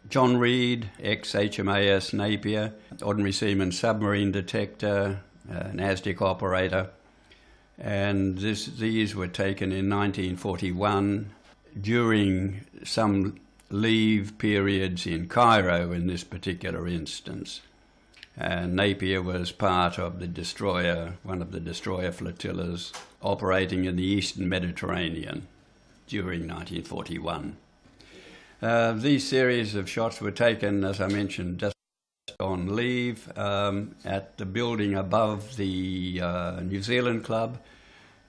John Reed, ex-HMAS Napier, ordinary seaman submarine detector, NASDAQ operator, and these were taken in 1941 during some leave periods in Cairo in this particular instance. And Napier was part of the destroyer, one of the destroyer flotillas operating in the Eastern Mediterranean during 1941. These series of shots were taken, as I mentioned, just on leave at the building above the New Zealand Club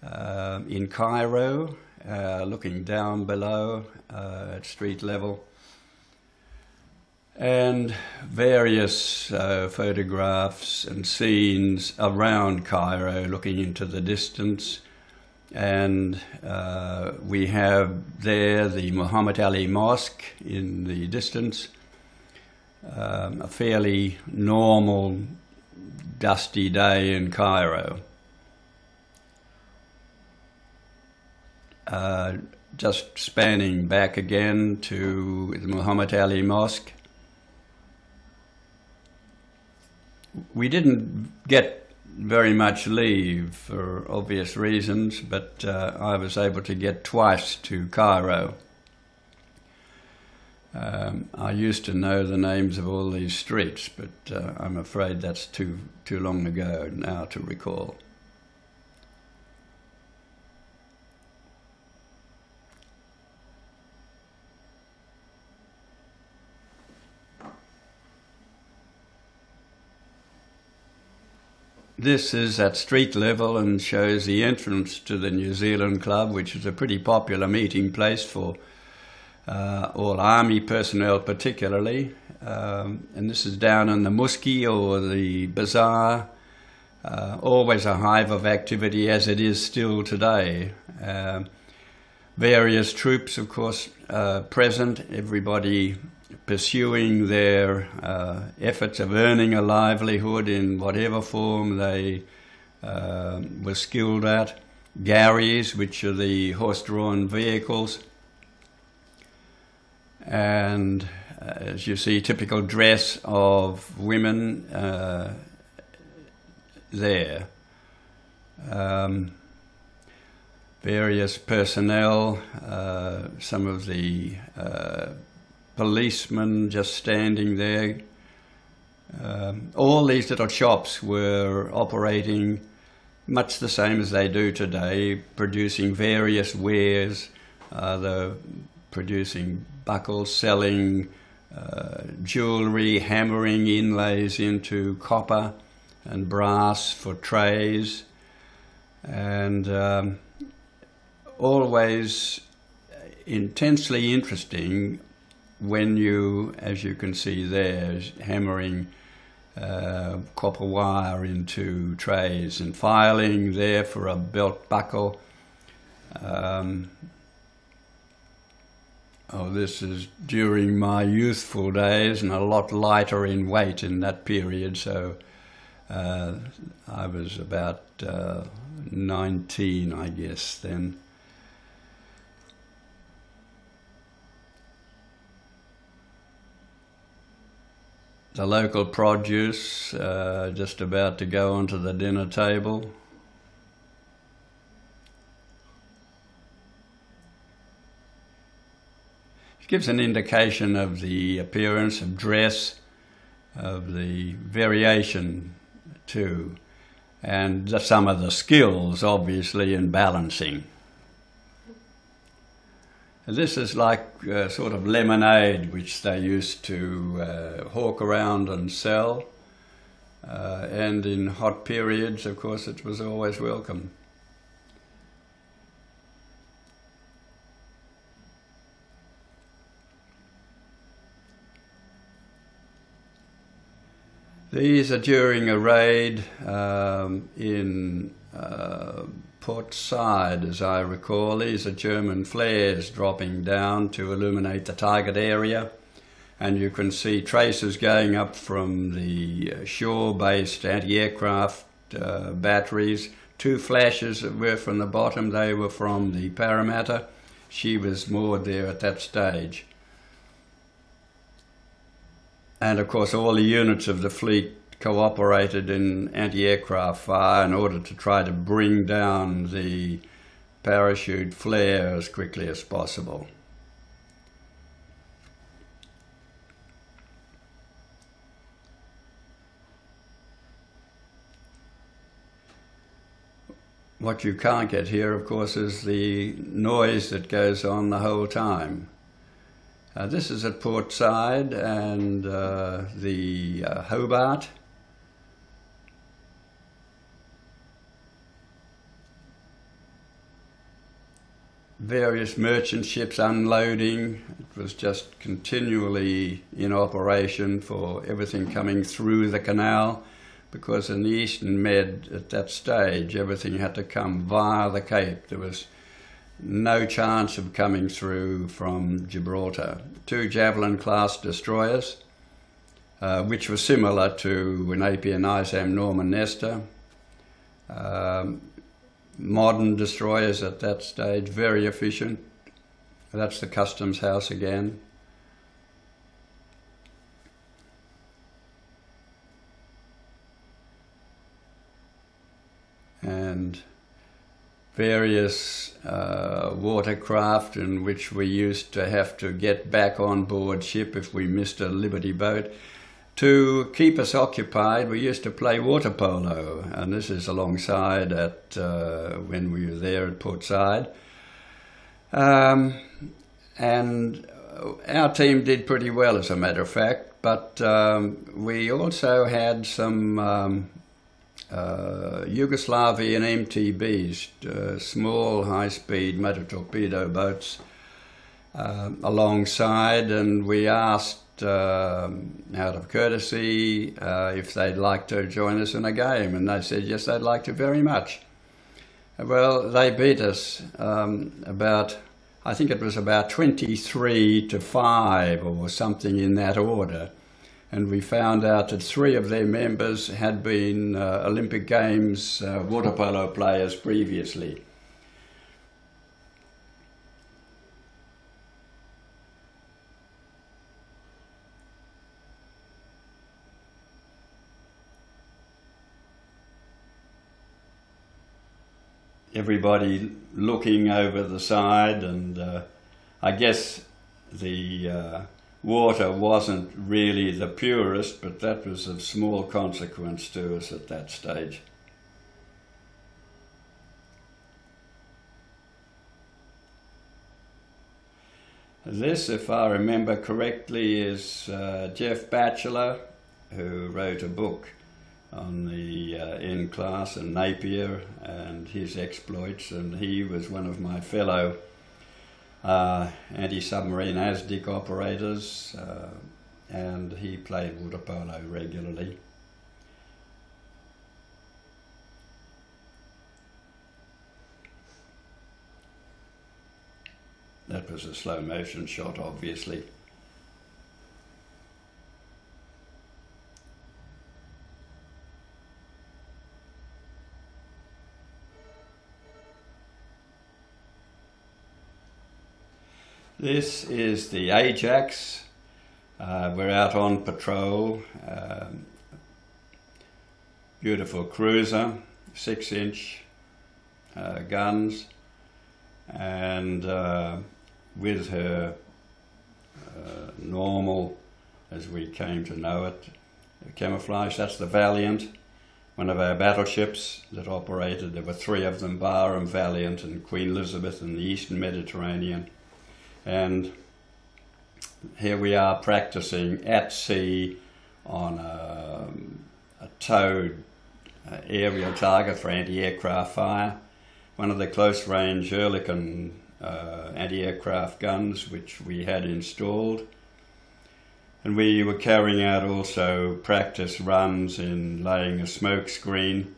in Cairo, looking down below at street level, and various photographs and scenes around Cairo looking into the distance. And we have there the Muhammad Ali Mosque in the distance, a fairly normal dusty day in Cairo. Just spanning back again to the Muhammad Ali Mosque. We didn't get very much leave for obvious reasons, but I was able to get twice to Cairo. I used to know the names of all these streets, but I'm afraid that's too long ago now to recall. This is at street level and shows the entrance to the New Zealand Club, which is a pretty popular meeting place for all army personnel particularly. And this is down in the Muski, or the bazaar, always a hive of activity as it is still today. Various troops, of course, present, everybody pursuing their efforts of earning a livelihood in whatever form they were skilled at. Gharries, which are the horse-drawn vehicles. And as you see, typical dress of women there. Various personnel, some of the policemen just standing there. All these little shops were operating much the same as they do today, producing various wares. They're producing buckles, selling jewellery, hammering inlays into copper and brass for trays, and always intensely interesting when you, as you can see there, hammering copper wire into trays and filing there for a belt buckle. This is during my youthful days and a lot lighter in weight in that period, so I was about 19, I guess, then. The local produce just about to go onto the dinner table. It gives an indication of the appearance of dress, of the variation too, and some of the skills obviously in balancing. This is like sort of lemonade, which they used to hawk around and sell. And in hot periods, of course, it was always welcome. These are during a raid in Port Said, as I recall. These are German flares dropping down to illuminate the target area, and you can see traces going up from the shore-based anti-aircraft batteries. Two flashes that were from the bottom, they were from the Parramatta. She was moored there at that stage. And of course all the units of the fleet cooperated in anti-aircraft fire in order to try to bring down the parachute flare as quickly as possible. What you can't get here, of course, is the noise that goes on the whole time. This is at port side and the Hobart. Various merchant ships unloading. It was just continually in operation for everything coming through the canal, because in the Eastern Med at that stage everything had to come via the Cape. There was no chance of coming through from Gibraltar. 2 Javelin class destroyers, which were similar to Napier, Nizam, Norman, Nestor. Modern destroyers at that stage, very efficient. That's the Customs House again. And various watercraft in which we used to have to get back on board ship if we missed a Liberty boat. To keep us occupied, we used to play water polo, and this is alongside at when we were there at Port Said. And our team did pretty well, as a matter of fact, but we also had some Yugoslavian MTBs, small high-speed motor torpedo boats, alongside, and we asked out of courtesy if they'd like to join us in a game, and they said yes, they'd like to very much. Well, they beat us I think it was about 23-5 or something in that order. And we found out that 3 of their members had been Olympic Games water polo players previously. Everybody looking over the side, and I guess the water wasn't really the purest, but that was of small consequence to us at that stage. This, if I remember correctly, is Jeff Batchelor, who wrote a book on the N-class and Napier and his exploits, and he was one of my fellow anti-submarine ASDIC operators, and he played water polo regularly. That was a slow motion shot, obviously. This is the Ajax. We're out on patrol. Beautiful cruiser, 6-inch guns, and with her normal, as we came to know it, camouflage. That's the Valiant, one of our battleships that operated. There were 3 of them, Barham, Valiant and Queen Elizabeth, in the Eastern Mediterranean. And here we are practicing at sea on a towed aerial target for anti-aircraft fire. One of the close-range Ehrlichen anti-aircraft guns which we had installed. And we were carrying out also practice runs in laying a smoke screen,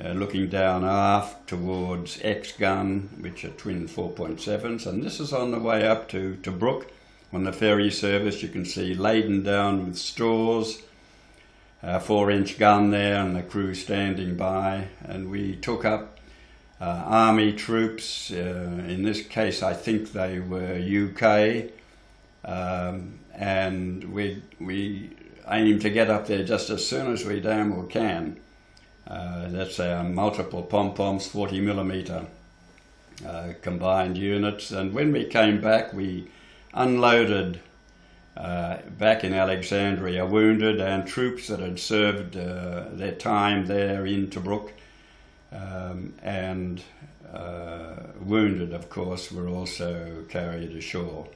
looking down aft towards X gun, which are twin 4.7s, and this is on the way up to Brook on the ferry service. You can see laden down with stores, 4-inch gun there and the crew standing by, and we took up army troops. In this case I think they were UK, and we aim to get up there just as soon as we damn well can. That's our multiple pom-poms, 40mm combined units. And when we came back, we unloaded back in Alexandria wounded and troops that had served their time there in Tobruk, and wounded, of course, were also carried ashore.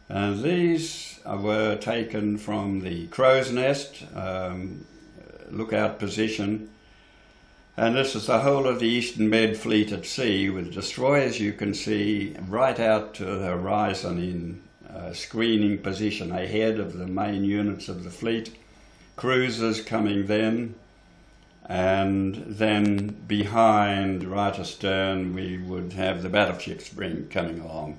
And these were taken from the crow's nest lookout position, and this is the whole of the Eastern Med Fleet at sea, with destroyers you can see right out to the horizon in screening position ahead of the main units of the fleet, cruisers coming then, and then behind, right astern, we would have the battleships coming along.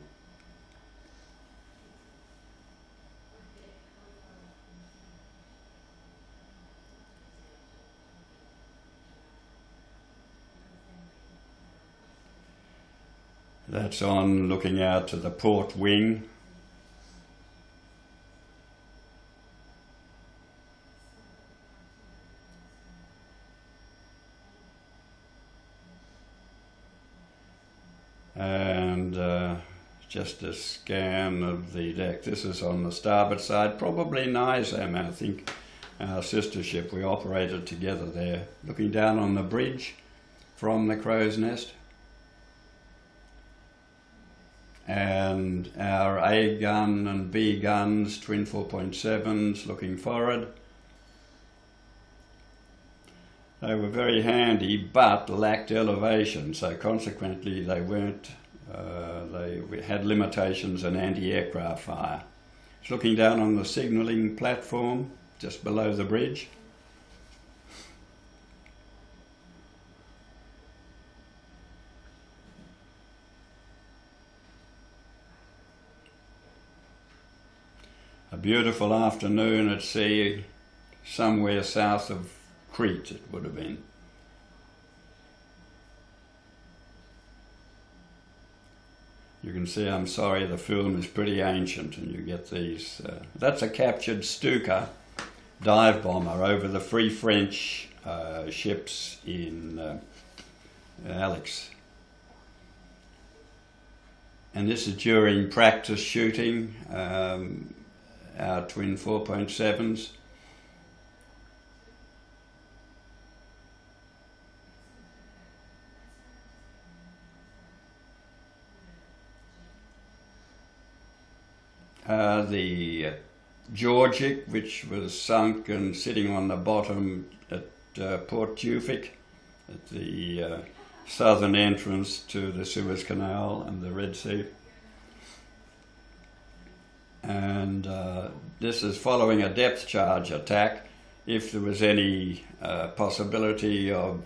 That's on looking out to the port wing. And just a scan of the deck. This is on the starboard side, probably Nizam, I think, our sister ship. We operated together there, looking down on the bridge from the crow's nest. And our A gun and B guns, twin 4.7s, looking forward. They were very handy, but lacked elevation, so consequently they weren't. They had limitations in anti-aircraft fire. It's looking down on the signalling platform just below the bridge. A beautiful afternoon at sea, somewhere south of Crete it would have been. You can see, I'm sorry, the film is pretty ancient, and you get these. That's a captured Stuka dive bomber over the Free French ships in Alex. And this is during practice shooting. Our twin 4.7s. The Georgic, which was sunk and sitting on the bottom at Port Tewfik, at the southern entrance to the Suez Canal and the Red Sea. And this is following a depth charge attack. If there was any possibility of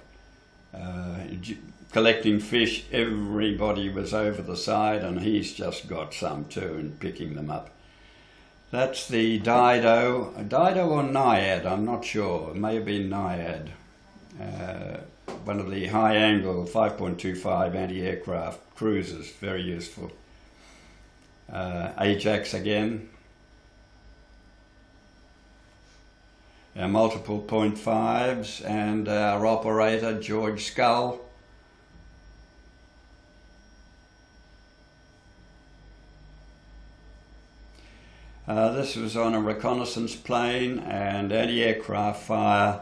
collecting fish, everybody was over the side, and he's just got some too and picking them up. That's the Dido or Naiad, I'm not sure. It may have been Naiad. One of the high-angle 5.25 anti-aircraft cruisers, very useful. Ajax again. Our multiple .5s and our operator George Scull. This was on a reconnaissance plane and anti-aircraft fire.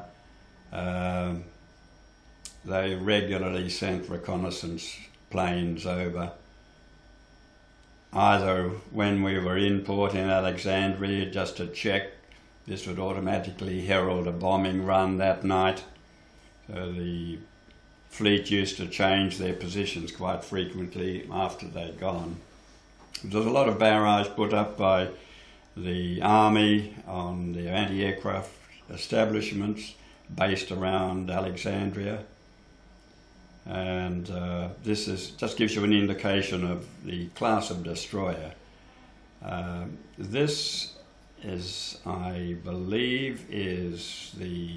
They regularly sent reconnaissance planes over, either when we were in port in Alexandria just to check. This would automatically herald a bombing run that night. So the fleet used to change their positions quite frequently after they'd gone. There was a lot of barrage put up by the Army on their anti-aircraft establishments based around Alexandria. And this just gives you an indication of the class of destroyer. This is, I believe, is the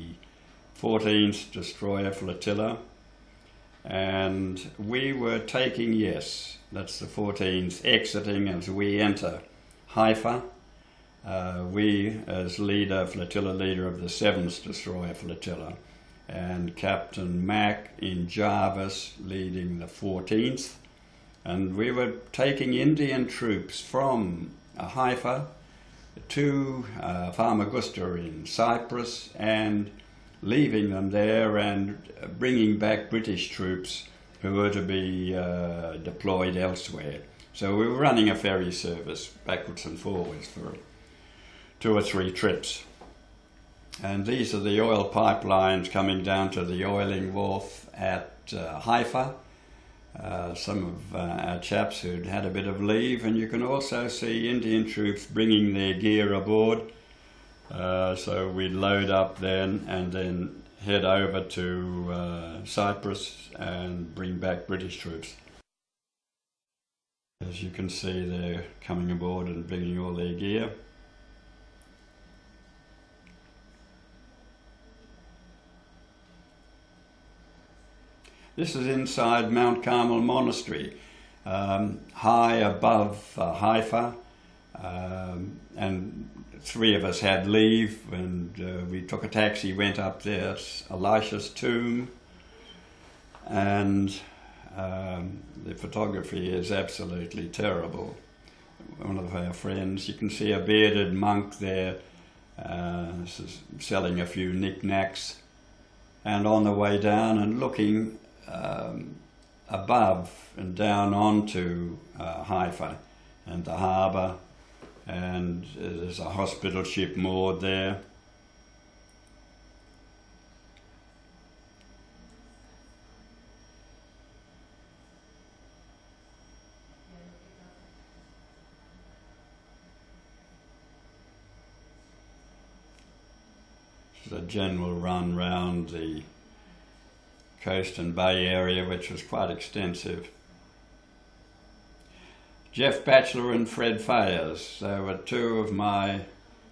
14th destroyer flotilla, and we were taking, yes, that's the 14th, exiting as we enter Haifa. We, as flotilla leader of the 7th Destroyer Flotilla, and Captain Mack in Jarvis leading the 14th. And we were taking Indian troops from Haifa to Famagusta in Cyprus and leaving them there and bringing back British troops who were to be deployed elsewhere. So we were running a ferry service backwards and forwards for 2 or 3 trips. And these are the oil pipelines coming down to the oiling wharf at Haifa. Some of our chaps who'd had a bit of leave, and you can also see Indian troops bringing their gear aboard. So we'd load up then and then head over to Cyprus and bring back British troops. As you can see, they're coming aboard and bringing all their gear. This is inside Mount Carmel Monastery, high above Haifa, and 3 of us had leave, and we took a taxi, went up there. It's Elisha's tomb, and the photography is absolutely terrible. One of our friends, you can see a bearded monk there, this is selling a few knickknacks, and on the way down and looking above and down onto Haifa and the harbour, and there's a hospital ship moored there. This is a general run round the coast and bay area, which was quite extensive. Jeff Batchelor and Fred Fayers, they were 2 of my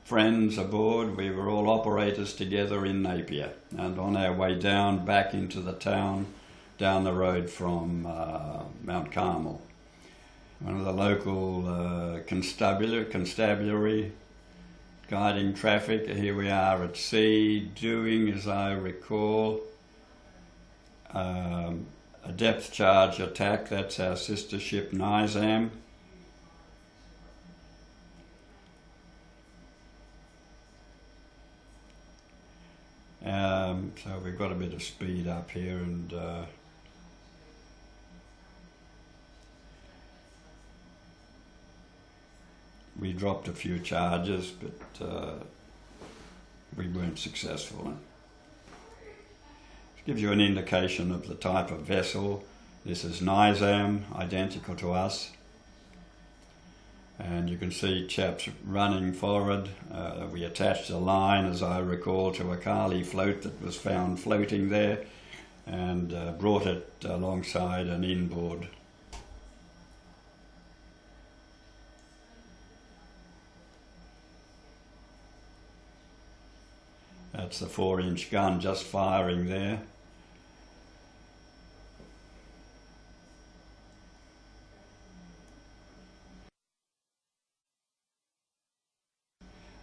friends aboard. We were all operators together in Napier, and on our way down back into the town down the road from Mount Carmel. One of the local constabulary guiding traffic. Here we are at sea doing, as I recall, a depth charge attack. That's our sister ship Nizam. So we've got a bit of speed up here, and we dropped a few charges, but we weren't successful. Gives you an indication of the type of vessel. This is Nizam, identical to us. And you can see chaps running forward. We attached a line, as I recall, to a Kali float that was found floating there, and brought it alongside an inboard. That's the 4-inch gun just firing there.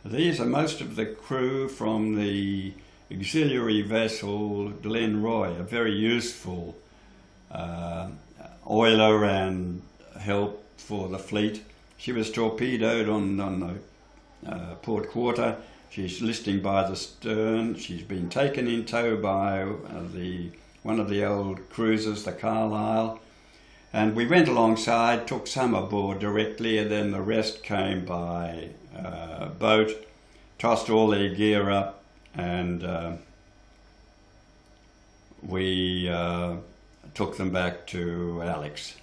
These are most of the crew from the auxiliary vessel Glenroy, a very useful oiler and help for the fleet. She was torpedoed on the port quarter. She's listing by the stern. She's been taken in tow by one of the old cruisers, the Carlisle. And we went alongside, took some aboard directly, and then the rest came by boat, tossed all their gear up, and we took them back to Alex.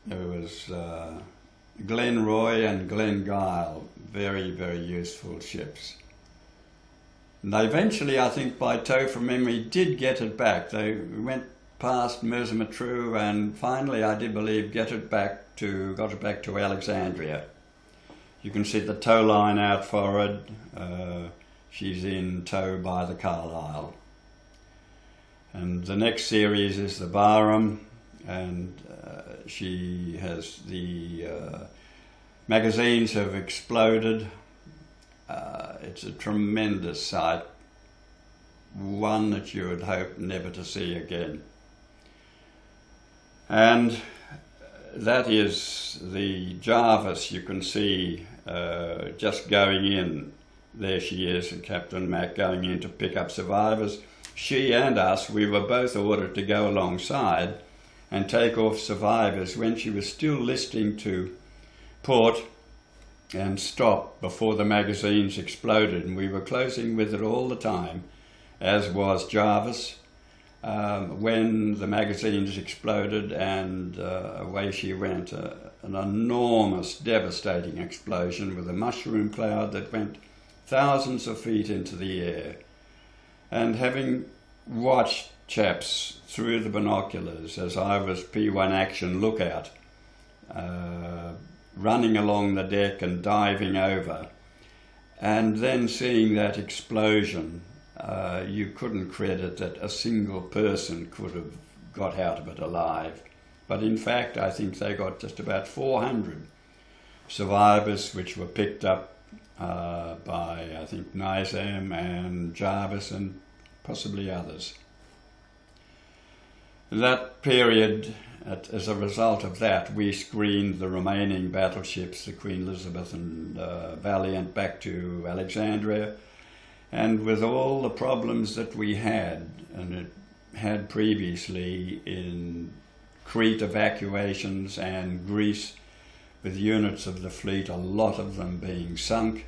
There was Glenroy and Glengyle, very, very useful ships. And they eventually, I think by tow from memory, did get it back. They went past Merzimatru and finally, I did believe, got it back to Alexandria. You can see the tow line out forward. She's in tow by the Carlisle. And the next series is the Barham, and she has the Magazines have exploded. It's a tremendous sight, one that you would hope never to see again. And that is the Jarvis. You can see just going in. There she is, and Captain Mac going in to pick up survivors. She and us, we were both ordered to go alongside and take off survivors when she was still listing to port and stop before the magazines exploded, and we were closing with it all the time, as was Jarvis, when the magazines exploded, and away she went. An enormous, devastating explosion with a mushroom cloud that went thousands of feet into the air. And having watched chaps through the binoculars as I was P1 Action Lookout, running along the deck and diving over, and then seeing that explosion, you couldn't credit that a single person could have got out of it alive. But in fact, I think they got just about 400 survivors, which were picked up by, I think, Nizam and Jarvis and possibly others. That period, as a result of that, we screened the remaining battleships, the Queen Elizabeth and Valiant, back to Alexandria. And with all the problems that we had, and it had previously in Crete evacuations and Greece, with units of the fleet, a lot of them being sunk,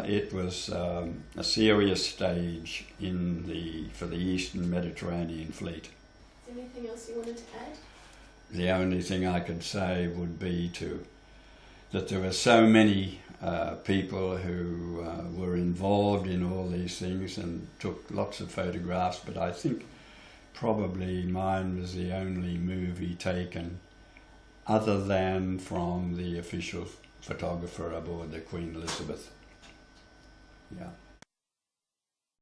it was a serious stage for the Eastern Mediterranean fleet. Is there anything else you wanted to add? The only thing I could say would be that there were so many people who were involved in all these things and took lots of photographs, but I think probably mine was the only movie taken other than from the official photographer aboard the Queen Elizabeth. Yeah.